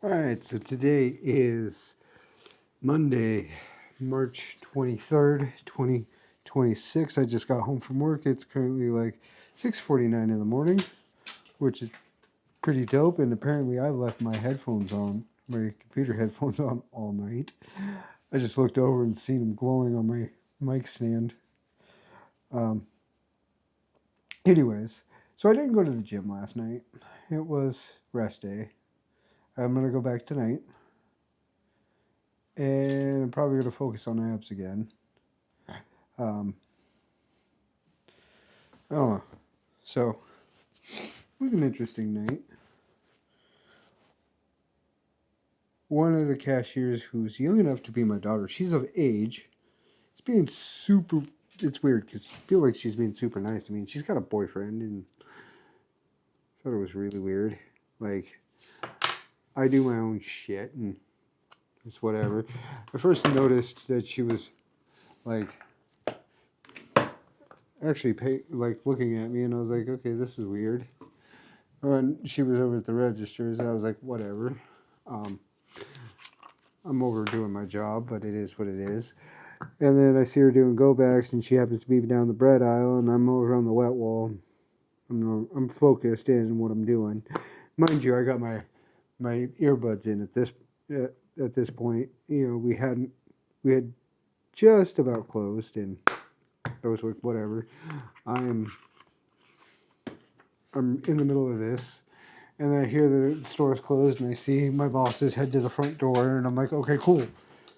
All right, so today is Monday, March 23rd, 2026. I just got home from work. It's currently like 6:49 in the morning, which is pretty dope. And apparently, I left my headphones on, my computer headphones on all night. I just looked over and seen them glowing on my mic stand. Um, anyways, so I didn't go to the gym last night. It was rest day. I'm gonna go back tonight, and I'm probably gonna focus on abs again. Um, I don't know. So it was an interesting night. One of the cashiers, who's young enough to be my daughter, she's of age, is being super. It's weird because I feel like she's being super nice to me. She's got a boyfriend, and I thought it was really weird. Like, I do my own shit, and it's whatever. I first noticed that she was like like looking at me, and I was like, okay, this is weird. When she was over at the registers, I was like, whatever. Um, I'm overdoing my job, but it is what it is. And then I see her doing go backs, and she happens to be down the bread aisle, and I'm over on the wet wall. I'm focused in what I'm doing. Mind you, I got my earbuds in at this point. You know, we had just about closed, and I was like, whatever. I'm I'm in the middle of this, and then I hear the store's closed, and I see my bosses head to the front door, and I'm like, okay, cool.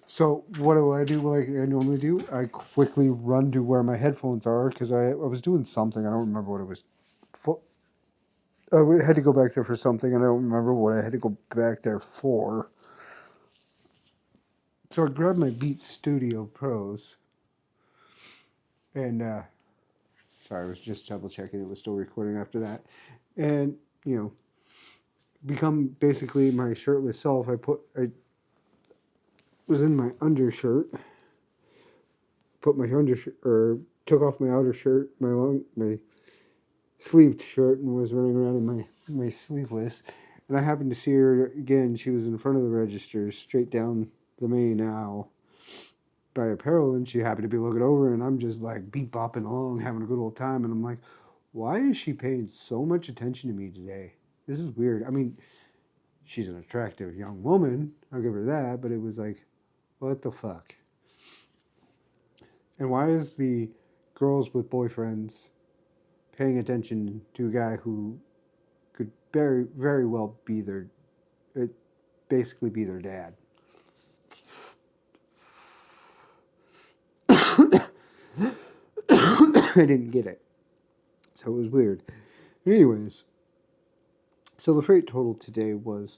So what do I do like I normally do? I quickly run to where my headphones are because I was doing something. I don't remember what it was. I had to go back there for something, and I don't remember what I had to go back there for. So I grabbed my Beats Studio Pros, and sorry, I was just double checking it was still recording after that, and you know, become basically my shirtless self. I was in my undershirt, put my undershirt or took off my outer shirt, my sleeved shirt, and was running around in my sleeveless. And I happened to see her again. She was in front of the register, straight down the main aisle by apparel, and she happened to be looking over, and I'm just like beat bopping along, having a good old time. And I'm like, why is she paying so much attention to me today? This is weird. I mean, she's an attractive young woman. I'll give her that. But it was like, what the fuck? And why is the girls with boyfriends paying attention to a guy who could very well be uh, basically be their dad? I didn't get it, so it was weird. Anyways, so the freight total today was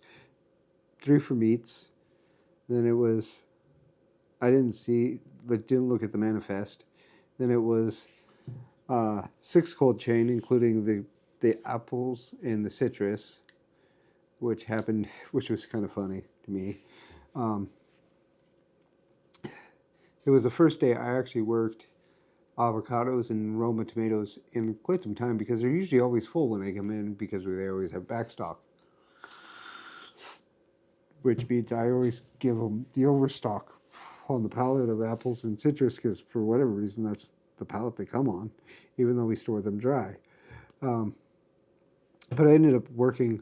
three for meats. Then it was didn't look at the manifest. Then it was six cold chain, including the apples and the citrus, which was kind of funny to me. Um, it was the first day I actually worked avocados and Roma tomatoes in quite some time because they're usually always full when they come in because they always have backstock, which means I always give them the overstock on the pallet of apples and citrus because for whatever reason that's the pallet they come on, even though we store them dry. Um, but I ended up working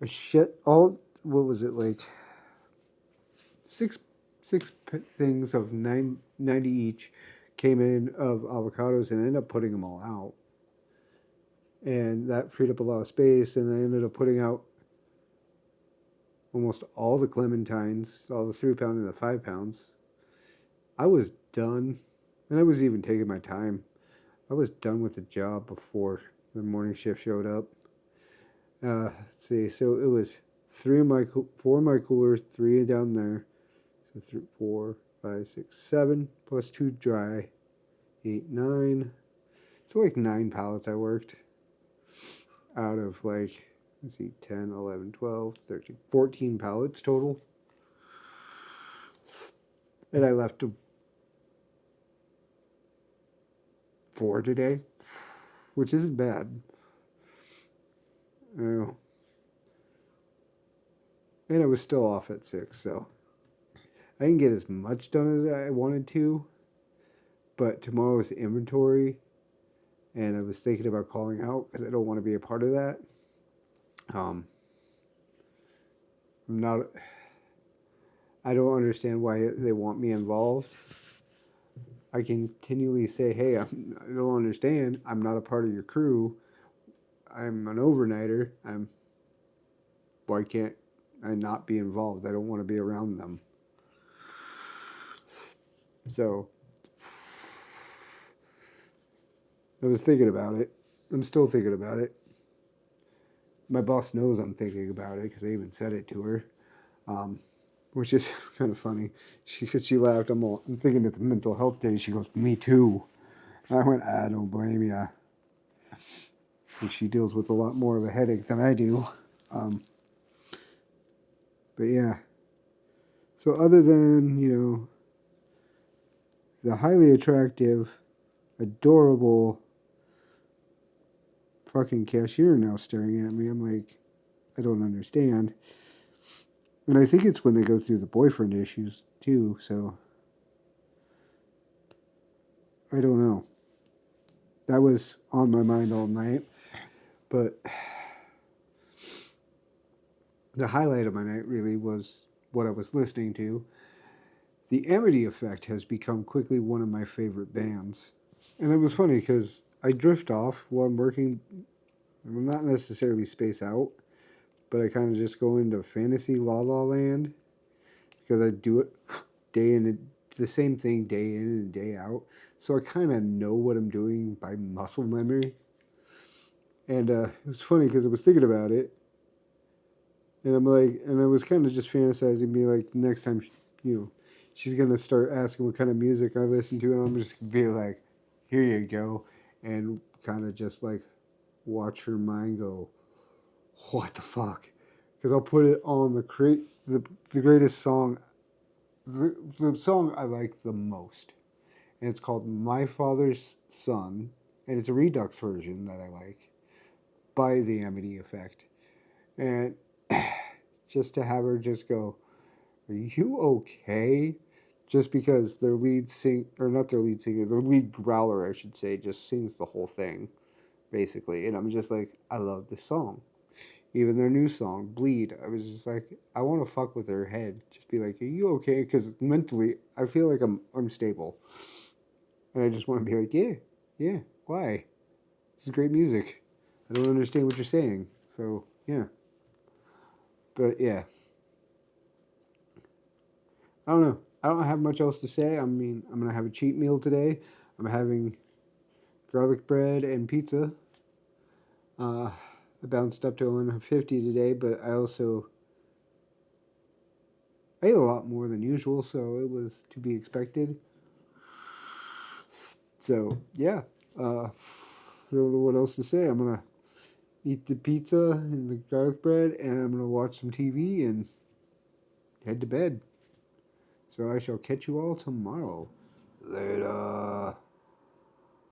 a shit all what was it like six things of 90 each came in of avocados and I ended up putting them all out. And that freed up a lot of space, and I ended up putting out almost all the clementines, all the 3 pound and the 5 pounds. I was done, and I was even taking my time. I was done with the job before the morning shift showed up. Let's see, so it was four in my cooler, three down there. So 3, 4, 5, 6, 7 plus two dry, 8, 9. So like 9 pallets I worked out of like, let's see, 10, 11, 12, 13, 14 pallets total. And I left 4 today, which isn't bad. You know, and I was still off at 6, so I didn't get as much done as I wanted to. But tomorrow was the inventory, and I was thinking about calling out because I don't want to be a part of that. Um, I'm not. I don't understand why they want me involved. I continually say, "Hey, I don't understand. I'm not a part of your crew. I'm an overnighter. Why can't I not be involved? I don't want to be around them." So I was thinking about it. I'm still thinking about it. My boss knows I'm thinking about it because I even said it to her, um, which is kind of funny. She laughed. I'm thinking it's mental health day. She goes, "Me too." I went, "I don't blame ya." And she deals with a lot more of a headache than I do. Um, but yeah. So other than the highly attractive, adorable fucking cashier now staring at me, I'm like, I don't understand. And I think it's when they go through the boyfriend issues too, so I don't know. That was on my mind all night. But the highlight of my night really was what I was listening to. The Amity Effect has become quickly one of my favorite bands. And it was funny because I drift off while I'm working. I'm not necessarily space out, but I kind of just go into fantasy la la land because I do it day in and the same thing day in and day out. So I kind of know what I'm doing by muscle memory. And it was funny because I was thinking about it, and I'm like, and I was kind of just fantasizing, being like, next time, she's gonna start asking what kind of music I listen to, and I'm just gonna be like, here you go, and kind of just like watch her mind go, what the fuck? Because I'll put it on the greatest song, the song I like the most, and it's called My Father's Son, and it's a Redux version that I like by the Amity Effect, and just to have her just go, "Are you okay?" Just because their lead sing or not their lead singer, their lead growler, I should say, just sings the whole thing basically, and I'm just like, I love this song. Even their new song, Bleed, I was just like, I want to fuck with her head. Just be like, are you okay? Because mentally, I feel like I'm unstable. And I just want to be like, yeah, yeah, why? This is great music. I don't understand what you're saying. So, yeah. But yeah, I don't know. I don't have much else to say. I mean, I'm going to have a cheat meal today. I'm having garlic bread and pizza. I bounced up to 150 today, but I also ate a lot more than usual, so it was to be expected. So yeah, I don't know what else to say. I'm gonna eat the pizza and the garlic bread, and I'm gonna watch some TV and head to bed. So I shall catch you all tomorrow. Later.